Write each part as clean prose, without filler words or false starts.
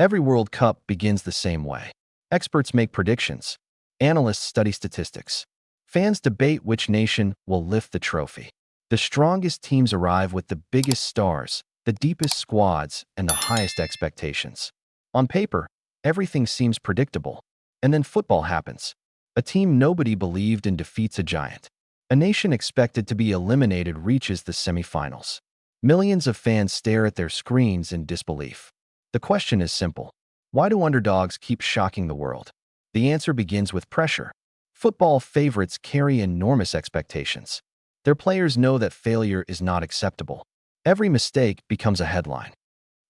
Every World Cup begins the same way. Experts make predictions. Analysts study statistics. Fans debate which nation will lift the trophy. The strongest teams arrive with the biggest stars, the deepest squads, and the highest expectations. On paper, everything seems predictable. And then football happens. A team nobody believed in defeats a giant. A nation expected to be eliminated reaches the semifinals. Millions of fans stare at their screens in disbelief. The question is simple. Why do underdogs keep shocking the world? The answer begins with pressure. Football favorites carry enormous expectations. Their players know that failure is not acceptable. Every mistake becomes a headline.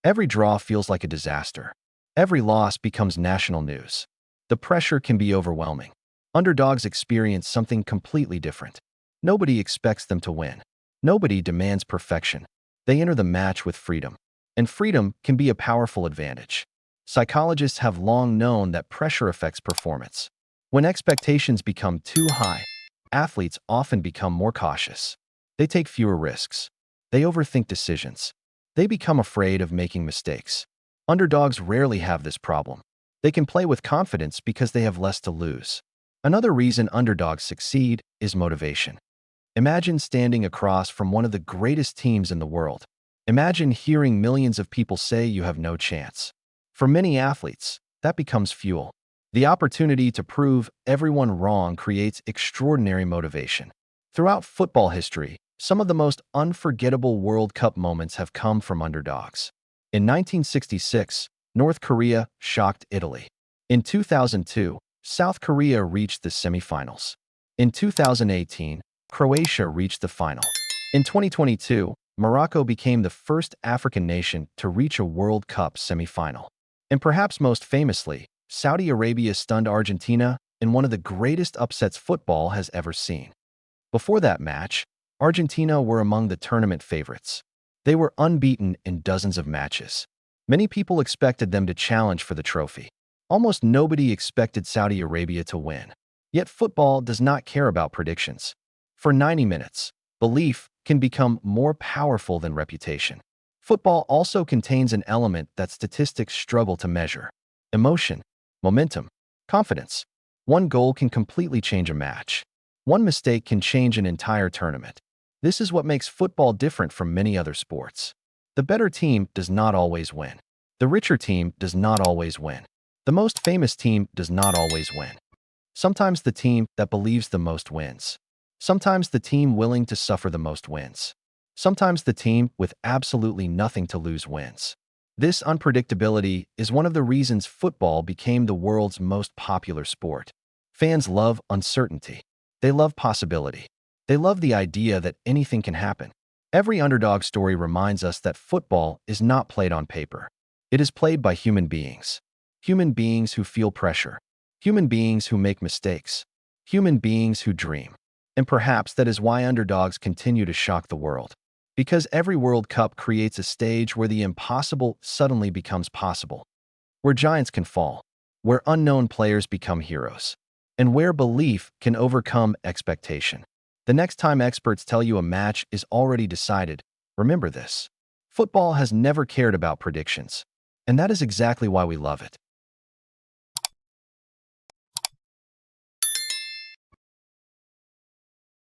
Every draw feels like a disaster. Every loss becomes national news. The pressure can be overwhelming. Underdogs experience something completely different. Nobody expects them to win. Nobody demands perfection. They enter the match with freedom. And freedom can be a powerful advantage. Psychologists have long known that pressure affects performance. When expectations become too high, athletes often become more cautious. They take fewer risks. They overthink decisions. They become afraid of making mistakes. Underdogs rarely have this problem. They can play with confidence because they have less to lose. Another reason underdogs succeed is motivation. Imagine standing across from one of the greatest teams in the world. Imagine hearing millions of people say you have no chance. For many athletes, that becomes fuel. The opportunity to prove everyone wrong creates extraordinary motivation. Throughout football history, some of the most unforgettable World Cup moments have come from underdogs. In 1966, North Korea shocked Italy. In 2002, South Korea reached the semifinals. In 2018, Croatia reached the final. In 2022, Morocco became the first African nation to reach a World Cup semifinal. And perhaps most famously, Saudi Arabia stunned Argentina in one of the greatest upsets football has ever seen. Before that match, Argentina were among the tournament favorites. They were unbeaten in dozens of matches. Many people expected them to challenge for the trophy. Almost nobody expected Saudi Arabia to win. Yet football does not care about predictions. For 90 minutes, belief can become more powerful than reputation. Football also contains an element that statistics struggle to measure: emotion, momentum, confidence. One goal can completely change a match. One mistake can change an entire tournament. This is what makes football different from many other sports. The better team does not always win. The richer team does not always win. The most famous team does not always win. Sometimes the team that believes the most wins. Sometimes the team willing to suffer the most wins. Sometimes the team with absolutely nothing to lose wins. This unpredictability is one of the reasons football became the world's most popular sport. Fans love uncertainty. They love possibility. They love the idea that anything can happen. Every underdog story reminds us that football is not played on paper. It is played by human beings. Human beings who feel pressure. Human beings who make mistakes. Human beings who dream. And perhaps that is why underdogs continue to shock the world. Because every World Cup creates a stage where the impossible suddenly becomes possible. Where giants can fall. Where unknown players become heroes. And where belief can overcome expectation. The next time experts tell you a match is already decided, remember this. Football has never cared about predictions. And that is exactly why we love it.